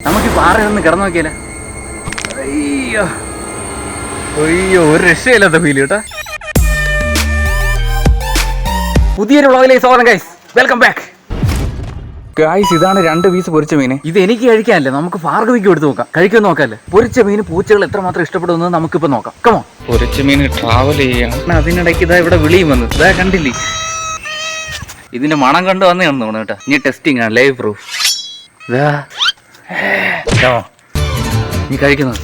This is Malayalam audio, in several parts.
നമുക്ക് പാറയൊന്ന് കിടന്നു നോക്കിയാലേ. അയ്യോ അയ്യോ, ഒരു രക്ഷയില്ലാത്ത ഫീൽ കേട്ടാ. പുതിയൊരു വ്ളോഗിലേക്ക് സ്വാഗതം ഗൈസ്, വെൽക്കം ബാക്ക് ഗൈസ്. ഇതാണ് 2 പീസ് പൊരിച്ച മീൻ. ഇത് എനിക്ക് കഴിക്കാനല്ലേ, നമുക്ക് ഭാർഗവിക്ക് എടുത്ത് നോക്കാം. കഴിക്കാൻ നോക്കാല്ലേ. പൊരിച്ച മീൻ പൂച്ചകൾ എത്രമാത്രം ഇഷ്ടപ്പെടുന്നത് നമുക്കിപ്പോൾ നോക്കാം. കമോ. പൊരിച്ച മീൻ ട്രാവൽ ചെയ്യാം. അതിനിടയ്ക്ക് ഇതാ ഇവിടെ വിളിയും വന്നു. ഇതാ കണ്ടില്ലേ, ഇതിന്റെ മണം കണ്ട് വന്നതാണെന്ന് തോന്നുന്നു കേട്ടോ. ഇനി ടെസ്റ്റിംഗ് ആണ്, ലൈവ് പ്രൂഫ്. ഇതാ നീ കഴിക്കുന്നത്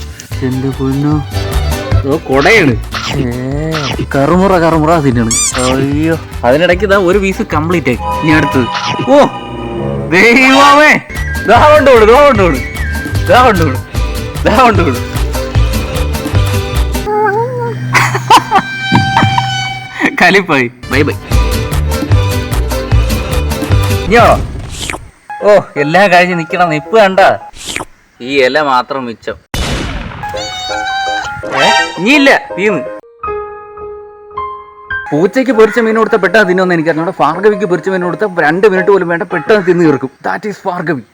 എന്റെ പൊന്നോ, കൊടയാണ്. കറുമുറ കറുമുറ തിന്നാണ്. അയ്യോ, അതിനിടയ്ക്ക് ഇതാ ഒരു പീസ് കംപ്ലീറ്റ് ആയി. ഇനി അടുത്തത്. ഓ ദൈവമേ, ദാ കൊണ്ടോട്, ദാ കൊണ്ടോട്, ദാ കൊണ്ടോട്, ദാ കൊണ്ടോട്. കലിപ്പായി. Bye bye. ഇനിയോ? ഓ, എല്ലാം കഴിഞ്ഞ് നിക്കണം. നിപ്പ് കണ്ട, ഈ ഇല മാത്രം മിച്ചം. ഇനിയില്ല, തീന്ന്. പൂച്ചയ്ക്ക് പൊരിച്ച മീൻ കൊടുത്ത പെട്ടെന്ന് തിന്നൊന്നും എനിക്കറിഞ്ഞൂടെ. ഭാർഗവിക്ക് പൊരിച്ച മീൻ കൊടുത്ത 2 മിനിറ്റ് പോലും വേണ്ട, പെട്ടെന്ന് തിന്ന് തീർക്കും. That is Bhargavi.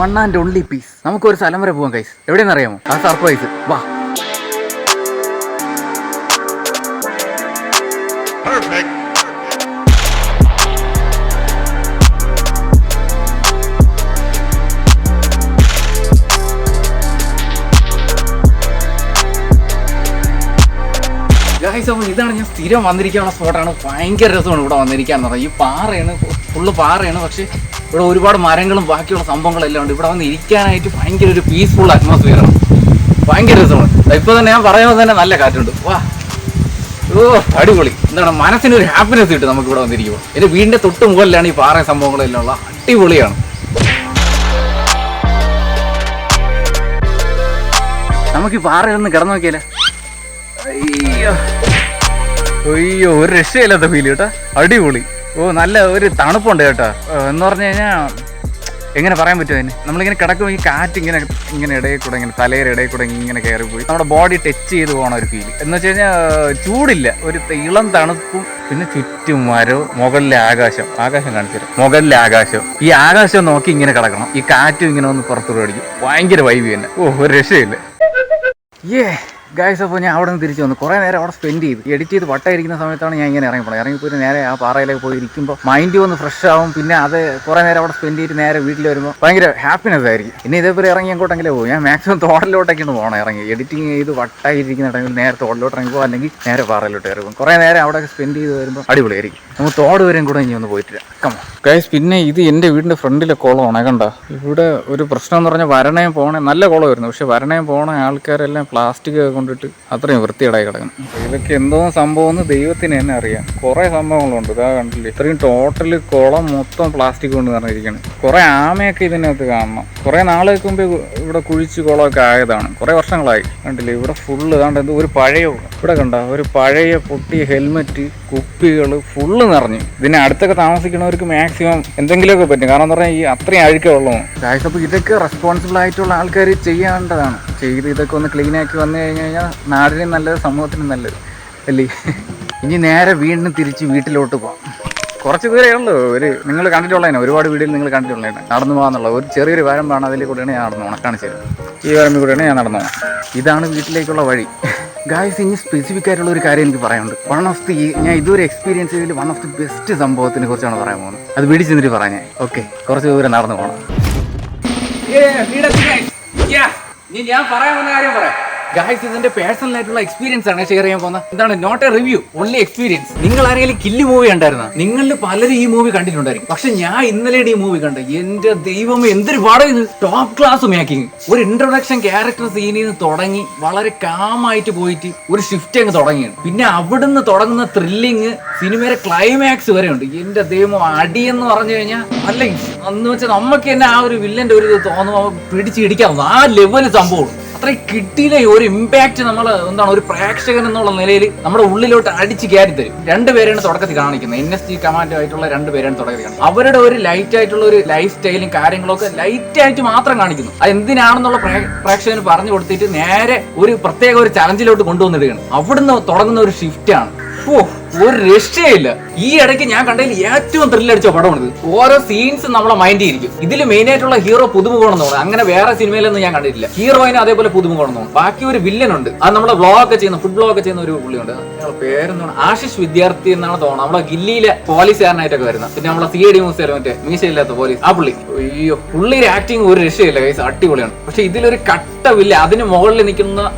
1 and only piece. നമുക്കൊരു സ്ഥലം വരെ പോവാം ഗൈസ്. എവിടെയെന്ന് അറിയാമോ? ആ സർപ്രൈസ്. വാ. ഗൈസ്, അപ്പോൾ ഇതാണ് ഞാൻ സ്ഥിരം വന്നിരിക്കാനുള്ള സ്പോട്ടാണ്. ഭയങ്കര രസമാണ് ഇവിടെ വന്നിരിക്കാന്ന് പറഞ്ഞാൽ. ഈ പാറയാണ്, ഫുള്ള് പാറയാണ്. പക്ഷേ ഇവിടെ ഒരുപാട് മരങ്ങളും ബാക്കിയുള്ള സംഭവങ്ങളെല്ലാം ഉണ്ട്. ഇവിടെ വന്ന് ഇരിക്കാനായിട്ട് ഭയങ്കര ഒരു പീസ്ഫുൾ അറ്റ്മോസ്ഫിയറാണ്. ഭയങ്കര രസമാണ്. ഇപ്പോൾ തന്നെ ഞാൻ പറയുമ്പോൾ തന്നെ നല്ല കാറ്റുണ്ട്. വാ, ഓ അടിപൊളി. എന്താണ്, മനസ്സിനൊരു ഹാപ്പിനെസ് കിട്ടും നമുക്ക് ഇവിടെ വന്നിരിക്കുമ്പോൾ. എൻ്റെ വീടിൻ്റെ തൊട്ട് മുകളിലാണ് ഈ പാറ സംഭവങ്ങളെല്ലാം ഉള്ള. അടിപൊളിയാണ്. നമുക്ക് ഈ പാറയിലൊന്ന് കിടന്നു നോക്കിയാലേ. അയ്യോ അയ്യോ, ഒരു രക്ഷയില്ലാത്ത ഫീൽ കേട്ടോ. അടിപൊളി. ഓ, നല്ല ഒരു തണുപ്പുണ്ട് കേട്ടോ. എന്ന് പറഞ്ഞു കഴിഞ്ഞാൽ എങ്ങനെ പറയാൻ പറ്റുമോ അതിന്. നമ്മളിങ്ങനെ കിടക്കുമ്പോൾ ഈ കാറ്റ് ഇങ്ങനെ ഇടയിൽ കൂടെ, ഇങ്ങനെ തലയുടെ ഇടയിൽ കൂടെ ഇങ്ങനെ കയറി പോയി നമ്മുടെ ബോഡി ടച്ച് ചെയ്ത് പോകണ ഒരു ഫീൽ. എന്ന് വെച്ച് കഴിഞ്ഞാൽ ചൂടില്ല, ഒരു ഇളം തണുപ്പും, പിന്നെ ചുറ്റും മരവും, മുകളിലെ ആകാശം കാണിച്ചു തരാം. മുകളിലെ ആകാശം, ഈ ആകാശം നോക്കി ഇങ്ങനെ കിടക്കണം. ഈ കാറ്റും ഇങ്ങനെ ഒന്ന് പുറത്തോട്ട് അടിക്കും. ഭയങ്കര വൈബ് തന്നെ. ഓ, ഒരു രക്ഷയില്ല. ഗൈസ്, അപ്പോൾ ഞാൻ അവിടെ നിന്ന് തിരിച്ചു വന്നു. കുറേ നേരം അവിടെ സ്പെൻഡ് ചെയ്തു. എഡിറ്റ് ചെയ്ത് വട്ടായിരിക്കുന്ന സമയത്താണ് ഞാൻ ഇങ്ങനെ ഇറങ്ങിപ്പോയി നേരെ ആ പാറയിലേക്ക് പോയി ഇരിക്കുമ്പോൾ മൈൻഡ് ഒന്ന് ഫ്രഷ് ആവും. പിന്നെ അത് കുറേ നേരം അവിടെ സ്പെൻഡ് ചെയ്തിട്ട് നേരെ വീട്ടിൽ വരുമ്പോൾ ഭയങ്കര ഹാപ്പിനെസ് ആയിരിക്കും. പിന്നെ ഇതേപോലെ ഇറങ്ങി അങ്ങോട്ടെങ്കിലും പോകും. ഞാൻ മാക്സിമം തോട്ടിലോട്ടൊക്കെയാണ് പോകണം. ഇറങ്ങി എഡിറ്റിംഗ് ചെയ്ത് വട്ടായിരിക്കുന്ന ടൈമിൽ നേരെ തോട്ടിലോട്ട് ഇറങ്ങിപ്പോൾ, അല്ലെങ്കിൽ നേരെ പാറയിലോട്ട് ഇറങ്ങും. കുറേ നേരം അവിടെ സ്പെൻഡ് ചെയ്ത് വരുമ്പോൾ അടിപൊളിയായിരിക്കും. നമുക്ക് തോട് വരെയും കൂടെ ഇനി ഒന്ന് പോയിട്ടില്ല. Come on guys. പിന്നെ ഇത് എൻ്റെ വീടിൻ്റെ ഫ്രണ്ടിലെ കുളമാണ്. കണ്ട, ഇവിടെ ഒരു പ്രശ്നം എന്ന് പറഞ്ഞാൽ വരണയും പോകണേ നല്ല കുളമായിരുന്നു. പക്ഷെ വരണയും പോകണ ആൾക്കാരെല്ലാം പ്ലാസ്റ്റിക് കൊണ്ടിട്ട് അത്രയും വൃത്തികേടായി കിടക്കണം. ഇതൊക്കെ എന്തോ സംഭവം എന്ന് ദൈവത്തിന് തന്നെ അറിയാം. കുറേ സംഭവങ്ങളുണ്ട്. ഇതാ കണ്ടില്ലേ, ഇത്രയും ടോട്ടല് കുളം മൊത്തം പ്ലാസ്റ്റിക് കൊണ്ട് നിറഞ്ഞിരിക്കുകയാണ്. കുറേ ആമയൊക്കെ ഇതിനകത്ത് കാണണം. കുറേ നാളുകൾക്ക് മുമ്പ് ഇവിടെ കുഴിച്ച് കുളമൊക്കെ ആയതാണ്. കുറേ വർഷങ്ങളായി. കണ്ടില്ലേ, ഇവിടെ ഫുള്ള് ഇതാണ്ട് എന്തോ ഒരു പഴയ, ഇവിടെ കണ്ട ഒരു പഴയ പൊട്ടിയ ഹെൽമെറ്റ്, കുപ്പികൾ ഫുള്ള് നിറഞ്ഞു. ഇതിനെ അടുത്തൊക്കെ താമസിക്കുന്നവർക്ക് മാക്സിമം എന്തെങ്കിലുമൊക്കെ പറ്റും. കാരണം എന്ന് പറഞ്ഞാൽ ഈ അത്രയും അഴുക്കേ ഉള്ളൂ. അപ്പോൾ ഇതൊക്കെ റെസ്പോൺസിബിൾ ആയിട്ടുള്ള ആൾക്കാർ ചെയ്യേണ്ടതാണ്. ചെയ്ത് ഇതൊക്കെ ഒന്ന് ക്ലീനാക്കി വന്നു കഴിഞ്ഞ് കഴിഞ്ഞാൽ നാടിനും നല്ലത്, സമൂഹത്തിനും നല്ലത് അല്ലേ. ഇനി നേരെ വീണ്ടും തിരിച്ച് വീട്ടിലോട്ട് പോകാം. കുറച്ച് ദൂരമേ ഉള്ളൂ. നിങ്ങൾ കണ്ടിട്ടുള്ളതിനെ, ഒരുപാട് വീഡിയോയിൽ നിങ്ങൾ കണ്ടിട്ടുള്ളതിനെ നടന്നു പോകാന്നുള്ള ഒരു ചെറിയൊരു വരമ്പാണ്. അതിൽ കൂടെയാണ് ഞാൻ നടന്നു പോകണം. കാണിച്ചു തരാം. ഈ വരമ്പിൽ കൂടെയാണ് ഞാൻ നടന്നു പോകണം. ഇതാണ് വീട്ടിലേക്കുള്ള വഴി. ഗായ്സ്, ഇനി സ്പെസിഫിക് ആയിട്ടുള്ള ഒരു കാര്യം എനിക്ക് പറയാനുണ്ട്. ഞാൻ ഇതുവരെ എക്സ്പീരിയൻസ് ചെയ്തതിൽ 1 of the ബെസ്റ്റ് സംഭവത്തിനെ കുറിച്ചാണ് പറയാൻ പോകുന്നത്. അത് വീട്ടിൽ ചെന്നിട്ട് പറയാൻ. ഓക്കെ, കുറച്ച് ദൂരം നടന്നു പോകണം. ഞാൻ പറയാൻ പോകുന്ന കാര്യം പറയാം ഗായ്സ്. ഇതിന്റെ പേഴ്സണൽ ആയിട്ടുള്ള എക്സ്പീരിയൻസ് ആണ് ഷെയർ ചെയ്യാൻ പോകുന്നത്. എന്താണ്, not a review, only experience. നിങ്ങൾ ആരെങ്കിലും കില്ല് മൂവി കണ്ടായിരുന്ന? നിങ്ങളിൽ പലരും ഈ മൂവി കണ്ടിട്ടുണ്ടായിരിക്കും. പക്ഷെ ഞാൻ ഇന്നലെയാണ് ഈ മൂവി കണ്ടത്. എന്റെ ദൈവമേ, എന്തൊരു പാടം ഇത്. Top class making. ഒരു ഇൻട്രൊഡക്ഷൻ ക്യാരക്ടർ സീനിൽ നിന്ന് തുടങ്ങി വളരെ കാമായിട്ട് പോയിട്ട് ഒരു ഷിഫ്റ്റ് അങ്ങ് തുടങ്ങിയാണ്. പിന്നെ അവിടുന്ന് തുടങ്ങുന്ന ത്രില്ലിങ് സിനിമയുടെ ക്ലൈമാക്സ് വരെ ഉണ്ട്. എന്റെ ദൈവം, അടിയെന്ന് പറഞ്ഞു കഴിഞ്ഞാൽ അല്ല എന്ന് വെച്ചാൽ നമുക്ക് തന്നെ ആ ഒരു വില്ലന്റെ ഒരു ഇത് തോന്നുമ്പോൾ പിടിച്ചിടിക്കാവുന്ന ആ ലെവല് സംഭവം. അത്രയും കിട്ടിയില്ലേ ഒരു ഇമ്പാക്ട്. നമ്മൾ എന്താണ്, ഒരു പ്രേക്ഷകൻ എന്നുള്ള നിലയിൽ നമ്മുടെ ഉള്ളിലോട്ട് അടിച്ച് കയറി തരും. 2 പേരാണ് തുടക്കത്തിൽ കാണിക്കുന്നത്. NSG കമാൻഡോ ആയിട്ടുള്ള 2 പേരാണ് തുടക്കത്തിൽ കാണിക്കുന്നത്. അവരുടെ ഒരു ലൈറ്റ് ആയിട്ടുള്ള ഒരു ലൈഫ് സ്റ്റൈലും കാര്യങ്ങളൊക്കെ ലൈറ്റ് ആയിട്ട് മാത്രം കാണിക്കുന്നു. അത് എന്തിനാണെന്നുള്ള പ്രേക്ഷകന് പറഞ്ഞു കൊടുത്തിട്ട് നേരെ ഒരു പ്രത്യേക ഒരു ചലഞ്ചിലോട്ട് കൊണ്ടുവന്നിടുകയാണ്. അവിടുന്ന് തുടങ്ങുന്ന ഒരു ഷിഫ്റ്റ് ആണ്. ഒരു രക്ഷയില്ല. ഈ ഇടയ്ക്ക് ഞാൻ കണ്ടതിൽ ഏറ്റവും ത്രില്ലടിച്ച പടമാണിത്. ഓരോ സീൻസ് നമ്മളെ മൈൻഡിൽ ഇരിക്കും. ഇതിൽ മെയിൻ ആയിട്ടുള്ള ഹീറോ പുതുമുഖമാണെന്ന് തോന്നുന്നു. അങ്ങനെ വേറെ സിനിമയിലൊന്നും ഞാൻ കണ്ടിട്ടില്ല. ഹീറോയിന് അതേപോലെ പുതുമുഖമാണെന്ന് തോന്നുന്നു. ബാക്കി ഒരു വില്ലൻ ഉണ്ട്. അത് നമ്മളെ വ്ളോഗ് ഒക്കെ ചെയ്യുന്ന ഫുഡ് വ്ളോഗ് ഒക്കെ ചെയ്യുന്ന ഒരു പുള്ളിയുണ്ട്. പേരെന്താണ്, ആശിഷ് വിദ്യാർത്ഥി എന്നാണ് തോന്നുന്നത്. നമ്മളെ ഗില്ലിയിലെ പോലീസുകാരനായിട്ടൊക്കെ വരുന്നത്. പിന്നെ നമ്മളെ CID മ്യൂസിയം മറ്റേ മീശയില്ലാത്ത പോലീസ്, ആ പുള്ളി. അയ്യോ, പുള്ളിയുടെ ആക്ടിങ് ഒരു രക്ഷയില്ല ഗൈസ്, അടിപൊളിയാണ്. പക്ഷെ ഇതിലൊരു കട്ടവില്ല, അതിന് മുകളിൽ നിൽക്കുന്ന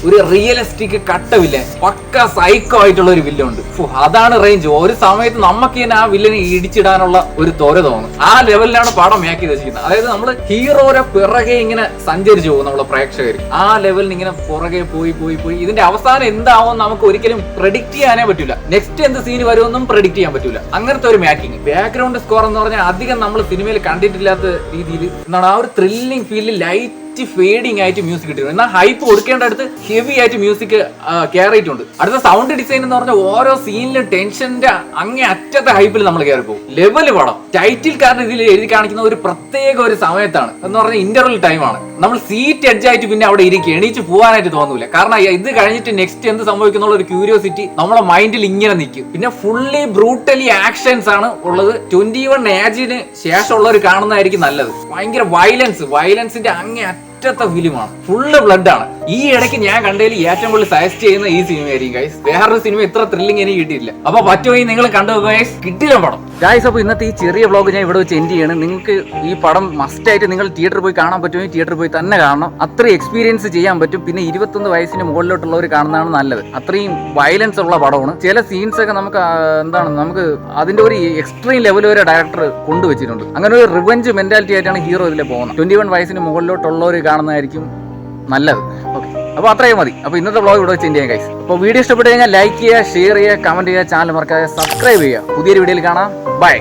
ഒരു റിയലിസ്റ്റിക് കട്ടവില്ല, പക്ക സൈക്കോ ആയിട്ടുള്ള ഒരു വില്ലുണ്ട്. അതാണ് റേഞ്ച്. ഒരു സമയത്ത് നമുക്ക് തന്നെ ആ വില്ലനെ ഇടിച്ചിടാനുള്ള ഒരു ത്വര തോന്നും. ആ ലെവലിലാണ് പടം മേക്ക് ചെയ്ത് വെച്ചിരിക്കുന്നത്. അതായത് നമ്മള് ഹീറോയുടെ പിറകെ ഇങ്ങനെ സഞ്ചരിച്ചു പോകും നമ്മളെ പ്രേക്ഷകർ. ആ ലെവലിൽ ഇങ്ങനെ പുറകെ പോയി ഇതിന്റെ അവസാനം എന്താവും നമുക്ക് ഒരിക്കലും പ്രെഡിക്റ്റ് ചെയ്യാനേ പറ്റൂല. നെക്സ്റ്റ് എന്ത് സീൻ വരുമെന്നും പ്രെഡിക്റ്റ് ചെയ്യാൻ പറ്റൂല. അങ്ങനത്തെ ഒരു മേക്കിംഗ്. ബാക്ക്ഗ്രൗണ്ട് സ്കോർ എന്ന് പറഞ്ഞാൽ അധികം നമ്മൾ സിനിമയിൽ കണ്ടിട്ടില്ലാത്ത രീതിയിൽ എന്താണ് ആ ഒരു ത്രില്ലിംഗ് ഫീലിൽ ലൈറ്റ് ഫേഡിങ് ആയിട്ട് മ്യൂസിക് കിട്ടിയിട്ടുണ്ട്. എന്നാൽ ഹൈപ്പ് കൊടുക്കേണ്ട അടുത്ത് ഹെവി ആയിട്ട് മ്യൂസിക് കയറിയിട്ടുണ്ട്. അടുത്ത സൗണ്ട് ഡിസൈൻ എന്ന് പറഞ്ഞാൽ ഓരോ സീനിലും ടെൻഷന്റെ അങ്ങേ അറ്റത്തെ ഹൈപ്പിൽ നമ്മൾ കയറി പോകും. ലെവല് പടം. ടൈറ്റിൽ കാരണം ഇതിൽ എഴുതി കാണിക്കുന്ന ഒരു പ്രത്യേക ഒരു സമയത്താണ് എന്ന് പറഞ്ഞാൽ ഇന്റർവൽ ടൈമാണ്. നമ്മൾ സീറ്റ് എഡ്ജ് ആയിട്ട് പിന്നെ അവിടെ ഇരിക്കുക, എണീച്ച് പോകാനായിട്ട് തോന്നൂല. കാരണം ഇത് കഴിഞ്ഞിട്ട് നെക്സ്റ്റ് എന്ത് സംഭവിക്കുന്നുള്ള ഒരു ക്യൂരിയോസിറ്റി നമ്മളെ മൈൻഡിൽ ഇങ്ങനെ നിൽക്കും. പിന്നെ ഫുള്ളി ബ്രൂട്ടലി ആക്ഷൻസ് ആണ് ഉള്ളത്. 21 ഏജിന് ശേഷമുള്ളവർ കാണുന്നതായിരിക്കും നല്ലത്. ഭയങ്കര വയലൻസിന്റെ അങ്ങേ അറ്റത്തെ ഫിലിമാണ്. ഫുള്ള് ബ്ലഡ് ആണ്. ഈ ഇടയ്ക്ക് ഞാൻ കണ്ടതിൽ ഏറ്റവും കൂടുതൽ സജസ്റ്റ് ചെയ്യുന്ന ഈ സിനിമയായിരിക്കും ഗൈസ്. വേറൊരു സിനിമ ഇത്ര ത്രില്ലിംഗ് എനിക്ക് കിട്ടിയില്ല. അപ്പൊ പറ്റുമെങ്കിൽ നിങ്ങൾ കണ്ടു ഗൈസ്, കിട്ടില്ല പടം ഗൈസ്. അപ്പൊ ഇന്നത്തെ ഈ ചെറിയ വ്ളോഗ് ഞാൻ ഇവിടെ വെച്ച് എൻഡ് ചെയ്യാണ്. നിങ്ങൾക്ക് ഈ പടം മസ്റ്റ് ആയിട്ട് നിങ്ങൾ തിയേറ്ററിൽ പോയി കാണാൻ പറ്റുമെങ്കിൽ തിയേറ്ററിൽ പോയി തന്നെ കാണണം. അത്രയും എക്സ്പീരിയൻസ് ചെയ്യാൻ പറ്റും. പിന്നെ 21 വയസ്സിന് മുകളിലോട്ടുള്ളവർ കാണുന്നതാണ് നല്ലത്. അത്രയും വയലൻസ് ഉള്ള പടമാണ്. ചില സീൻസ് ഒക്കെ നമുക്ക് നമുക്ക് അതിന്റെ ഒരു എക്സ്ട്രീം ലെവൽ വരെ ഡയറക്ടർ കൊണ്ടുവച്ചിട്ടുണ്ട്. അങ്ങനെ ഒരു റിവെഞ്ച് മെന്റാലിറ്റി ആയിട്ടാണ് ഹീറോ ഇതിൽ പോകുന്നത്. 21 വയസ്സിന് മുകളിലോട്ടുള്ളവർ കാണുന്നതായിരിക്കും നല്ലത്. ഓക്കെ, അപ്പോൾ അത്രയും മതി. അപ്പോൾ ഇന്നത്തെ വ്ളോഗ് ഇവിടെ വെച്ച് എൻഡ് ചെയ്യാം ഗൈസ്. അപ്പോൾ വീഡിയോ ഇഷ്ടപ്പെട്ട് കഴിഞ്ഞാൽ ലൈക്ക് ചെയ്യുക, ഷെയർ ചെയ്യുക, കമന്റ് ചെയ്യുക, ചാനൽ മറക്കാതെ സബ്സ്ക്രൈബ് ചെയ്യുക. പുതിയൊരു വീഡിയോയിൽ കാണാം. ബൈ.